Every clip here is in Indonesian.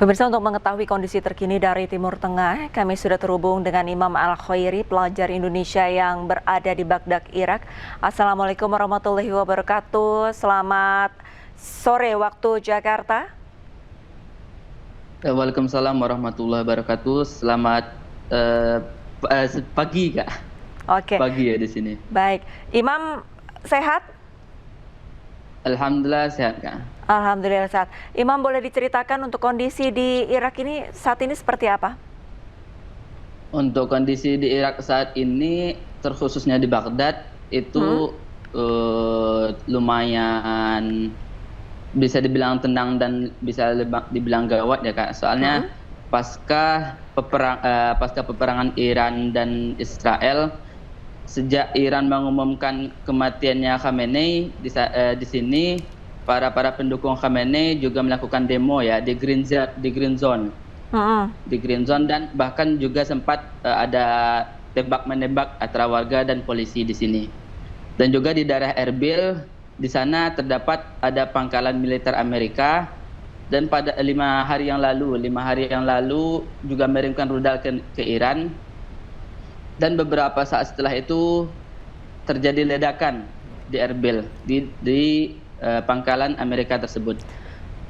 Pemirsa, untuk mengetahui kondisi terkini dari Timur Tengah, kami sudah terhubung dengan Imam Al-Khairi, pelajar Indonesia yang berada di Baghdad, Irak. Assalamualaikum warahmatullahi wabarakatuh. Selamat sore waktu Jakarta. Waalaikumsalam warahmatullahi wabarakatuh. Selamat pagi, Kak. Oke. Pagi ya di sini. Baik. Imam sehat? Alhamdulillah sehat, Kak. Alhamdulillah sehat. Imam, boleh diceritakan untuk kondisi di Irak ini saat ini seperti apa? Untuk kondisi di Irak saat ini, terkhususnya di Baghdad, itu lumayan bisa dibilang tenang dan bisa dibilang gawat ya, Kak. Soalnya pasca peperangan Iran dan Israel, sejak Iran mengumumkan kematiannya Khamenei, di sini para pendukung Khamenei juga melakukan demo ya di Green Zone, di Green Zone, dan bahkan juga sempat ada tembak-menembak antara warga dan polisi di sini. Dan juga di daerah Erbil, di sana terdapat ada pangkalan militer Amerika, dan pada 5 hari yang lalu juga mengirimkan rudal ke Iran. Dan beberapa saat setelah itu terjadi ledakan di Erbil, di pangkalan Amerika tersebut.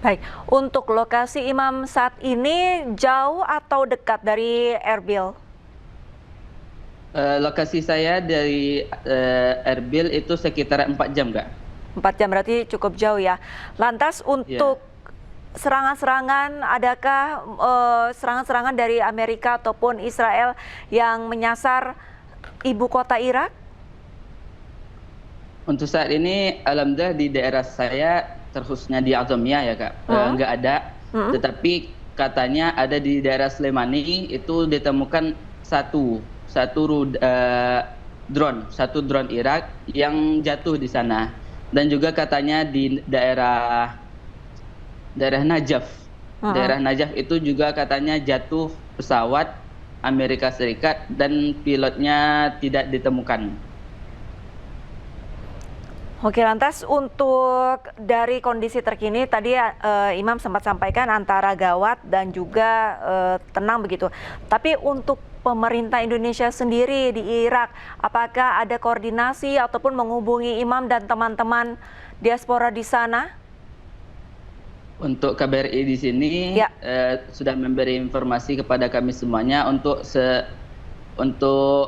Baik, untuk lokasi Imam saat ini jauh atau dekat dari Erbil? Lokasi saya dari Erbil itu sekitar 4 jam, Kak. 4 jam berarti cukup jauh ya. Lantas untuk serangan-serangan, adakah serangan-serangan dari Amerika ataupun Israel yang menyasar ibu kota Irak? Untuk saat ini, alhamdulillah di daerah saya, terkhususnya di Azamiyah ya, Kak, nggak ada. Tetapi katanya ada di daerah Slemani itu ditemukan satu drone Irak yang jatuh di sana. Dan juga katanya di daerah Najaf. Daerah Najaf itu juga katanya jatuh pesawat Amerika Serikat dan pilotnya tidak ditemukan. Oke, lantas untuk dari kondisi terkini tadi Imam sempat sampaikan antara gawat dan juga tenang begitu. Tapi untuk pemerintah Indonesia sendiri di Irak, apakah ada koordinasi ataupun menghubungi Imam dan teman-teman diaspora di sana? Untuk KBRI di sini sudah memberi informasi kepada kami semuanya untuk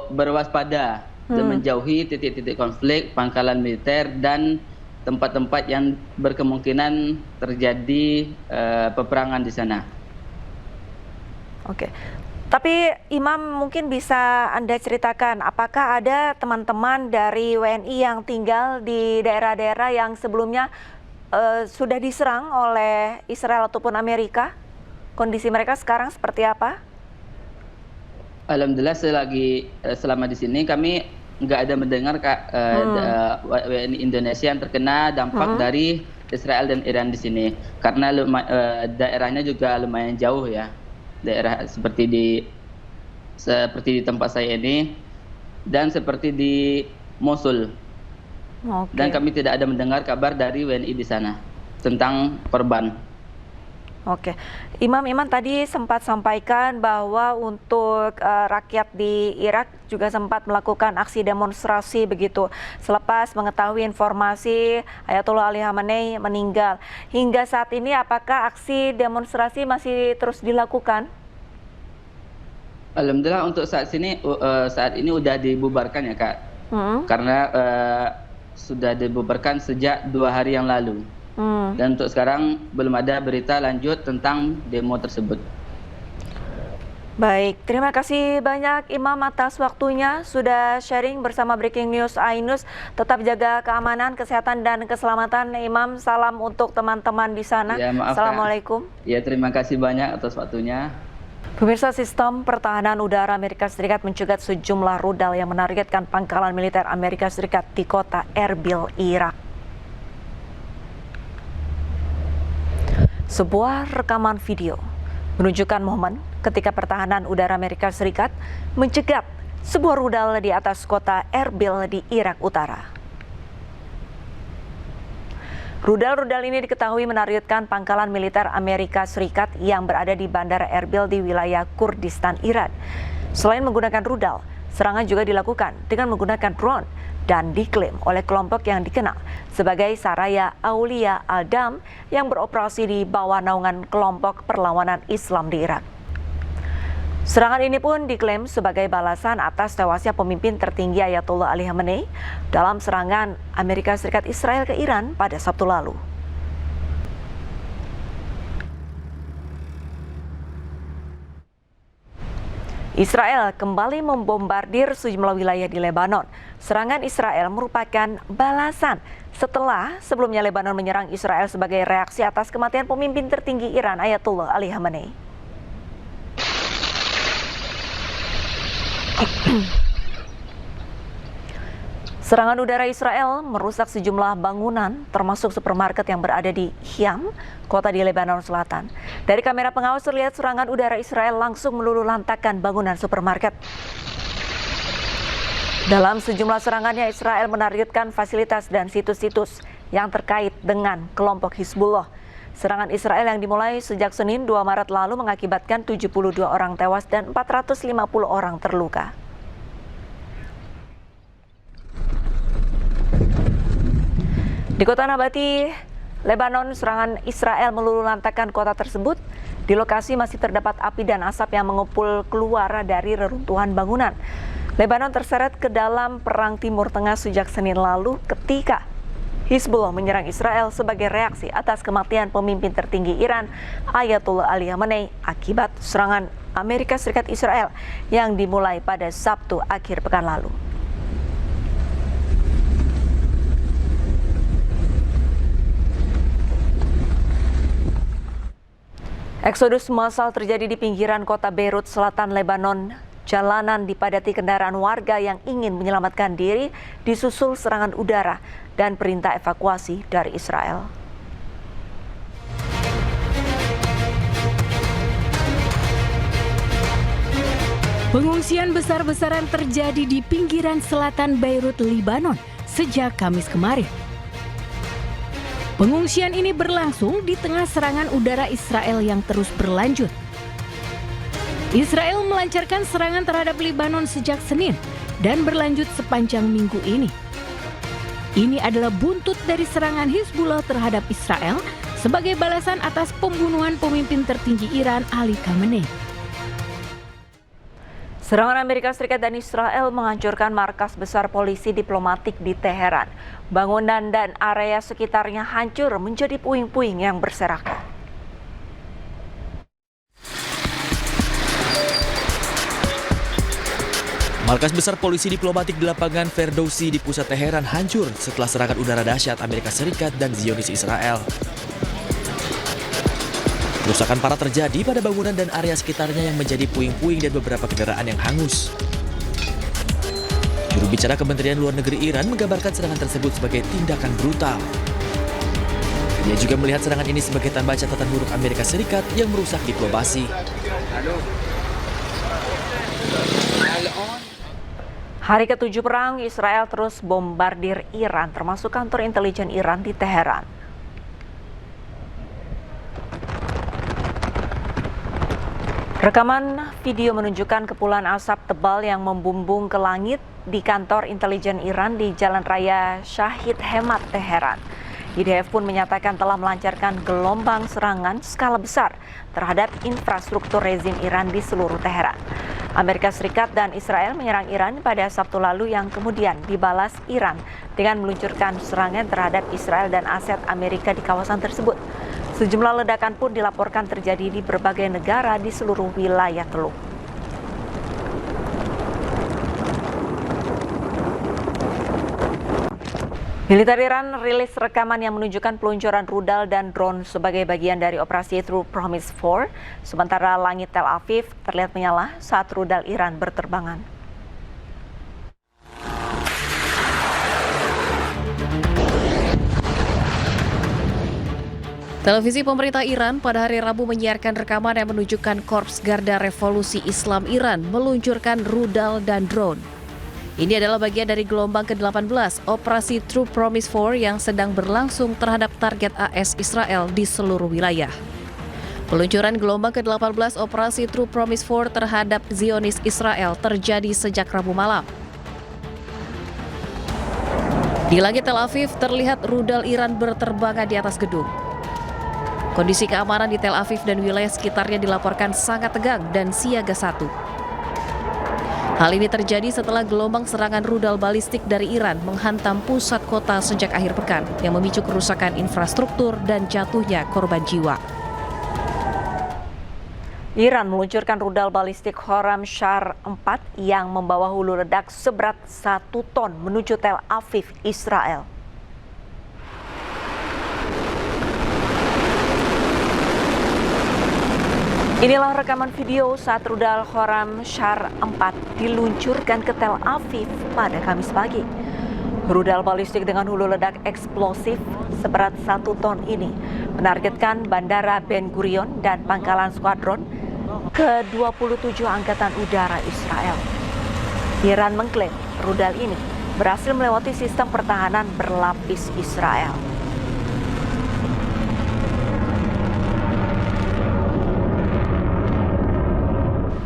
berwaspada dan menjauhi titik-titik konflik, pangkalan militer, dan tempat-tempat yang berkemungkinan terjadi peperangan di sana. Oke. Tapi Imam, mungkin bisa Anda ceritakan apakah ada teman-teman dari WNI yang tinggal di daerah-daerah yang sebelumnya sudah diserang oleh Israel ataupun Amerika? Kondisi mereka sekarang seperti apa? Alhamdulillah selama di sini kami nggak ada mendengar, Kak, WNI Indonesia yang terkena dampak dari Israel dan Iran di sini, karena daerahnya juga lumayan jauh ya, daerah seperti di tempat saya ini dan seperti di Mosul. Dan kami tidak ada mendengar kabar dari WNI di sana tentang korban. Oke, Imam tadi sempat sampaikan bahwa untuk rakyat di Irak juga sempat melakukan aksi demonstrasi begitu selepas mengetahui informasi Ayatollah Ali Khamenei meninggal. Hingga saat ini apakah aksi demonstrasi masih terus dilakukan? Alhamdulillah untuk saat ini udah dibubarkan ya, Kak. Karena sudah dibubarkan sejak 2 hari yang lalu. Dan untuk sekarang belum ada berita lanjut tentang demo tersebut. Baik, terima kasih banyak Imam atas waktunya sudah sharing bersama Breaking News Ainus. Tetap jaga keamanan, kesehatan dan keselamatan Imam. Salam untuk teman-teman di sana. Ya, maaf, Assalamualaikum. Ya, terima kasih banyak atas waktunya. Pemirsa, sistem pertahanan udara Amerika Serikat mencegat sejumlah rudal yang menargetkan pangkalan militer Amerika Serikat di kota Erbil, Irak. Sebuah rekaman video menunjukkan momen ketika pertahanan udara Amerika Serikat mencegat sebuah rudal di atas kota Erbil di Irak Utara. Rudal-rudal ini diketahui menargetkan pangkalan militer Amerika Serikat yang berada di Bandara Erbil di wilayah Kurdistan, Iran. Selain menggunakan rudal, serangan juga dilakukan dengan menggunakan drone dan diklaim oleh kelompok yang dikenal sebagai Saraya Aulia Al-Dam yang beroperasi di bawah naungan kelompok perlawanan Islam di Irak. Serangan ini pun diklaim sebagai balasan atas tewasnya pemimpin tertinggi Ayatollah Ali Khamenei dalam serangan Amerika Serikat Israel ke Iran pada Sabtu lalu. Israel kembali membombardir sejumlah wilayah di Lebanon. Serangan Israel merupakan balasan setelah sebelumnya Lebanon menyerang Israel sebagai reaksi atas kematian pemimpin tertinggi Iran Ayatollah Ali Khamenei. Serangan udara Israel merusak sejumlah bangunan, termasuk supermarket yang berada di Hiam, kota di Lebanon Selatan. Dari kamera pengawas terlihat serangan udara Israel langsung meluluhlantakkan bangunan supermarket. Dalam sejumlah serangannya, Israel menargetkan fasilitas dan situs-situs yang terkait dengan kelompok Hizbullah. Serangan Israel yang dimulai sejak Senin 2 Maret lalu mengakibatkan 72 orang tewas dan 450 orang terluka. Di kota Nabati, Lebanon, serangan Israel meluluhlantakkan kota tersebut. Di lokasi masih terdapat api dan asap yang mengepul keluar dari reruntuhan bangunan. Lebanon terseret ke dalam perang Timur Tengah sejak Senin lalu ketika Hizbullah menyerang Israel sebagai reaksi atas kematian pemimpin tertinggi Iran Ayatollah Ali Khamenei akibat serangan Amerika Serikat Israel yang dimulai pada Sabtu akhir pekan lalu. Eksodus massal terjadi di pinggiran kota Beirut, selatan Lebanon. Jalanan dipadati kendaraan warga yang ingin menyelamatkan diri disusul serangan udara dan perintah evakuasi dari Israel. Pengungsian besar-besaran terjadi di pinggiran selatan Beirut, Lebanon sejak Kamis kemarin. Pengungsian ini berlangsung di tengah serangan udara Israel yang terus berlanjut. Israel melancarkan serangan terhadap Lebanon sejak Senin dan berlanjut sepanjang minggu ini. Ini adalah buntut dari serangan Hizbullah terhadap Israel sebagai balasan atas pembunuhan pemimpin tertinggi Iran Ali Khamenei. Serangan Amerika Serikat dan Israel menghancurkan markas besar polisi diplomatik di Teheran. Bangunan dan area sekitarnya hancur menjadi puing-puing yang berserakan. Markas besar polisi diplomatik di lapangan Ferdowsi di pusat Teheran hancur setelah serangan udara dahsyat Amerika Serikat dan Zionis Israel. Kerusakan parah terjadi pada bangunan dan area sekitarnya yang menjadi puing-puing dan beberapa kendaraan yang hangus. Juru bicara Kementerian Luar Negeri Iran menggambarkan serangan tersebut sebagai tindakan brutal. Dia juga melihat serangan ini sebagai tambah catatan buruk Amerika Serikat yang merusak diplomasi. Hari ke-7 perang, Israel terus bombardir Iran, termasuk kantor intelijen Iran di Teheran. Rekaman video menunjukkan kepulan asap tebal yang membumbung ke langit di kantor intelijen Iran di Jalan Raya Shahid Hemat, Teheran. IDF pun menyatakan telah melancarkan gelombang serangan skala besar terhadap infrastruktur rezim Iran di seluruh Teheran. Amerika Serikat dan Israel menyerang Iran pada Sabtu lalu yang kemudian dibalas Iran dengan meluncurkan serangan terhadap Israel dan aset Amerika di kawasan tersebut. Sejumlah ledakan pun dilaporkan terjadi di berbagai negara di seluruh wilayah Teluk. Militer Iran rilis rekaman yang menunjukkan peluncuran rudal dan drone sebagai bagian dari operasi True Promise 4, sementara langit Tel Aviv terlihat menyala saat rudal Iran berterbangan. Televisi pemerintah Iran pada hari Rabu menyiarkan rekaman yang menunjukkan Korps Garda Revolusi Islam Iran meluncurkan rudal dan drone. Ini adalah bagian dari gelombang ke-18 Operasi True Promise 4 yang sedang berlangsung terhadap target AS Israel di seluruh wilayah. Peluncuran gelombang ke-18 Operasi True Promise 4 terhadap Zionis Israel terjadi sejak Rabu malam. Di langit Tel Aviv terlihat rudal Iran berterbangan di atas gedung. Kondisi keamanan di Tel Aviv dan wilayah sekitarnya dilaporkan sangat tegang dan siaga 1. Hal ini terjadi setelah gelombang serangan rudal balistik dari Iran menghantam pusat kota sejak akhir pekan yang memicu kerusakan infrastruktur dan jatuhnya korban jiwa. Iran meluncurkan rudal balistik Khorramshahr 4 yang membawa hulu ledak seberat 1 ton menuju Tel Aviv, Israel. Inilah rekaman video saat rudal Khorramshahr 4 diluncurkan ke Tel Aviv pada Kamis pagi. Rudal balistik dengan hulu ledak eksplosif seberat 1 ton ini menargetkan Bandara Ben Gurion dan pangkalan skuadron ke-27 Angkatan Udara Israel. Iran mengklaim rudal ini berhasil melewati sistem pertahanan berlapis Israel.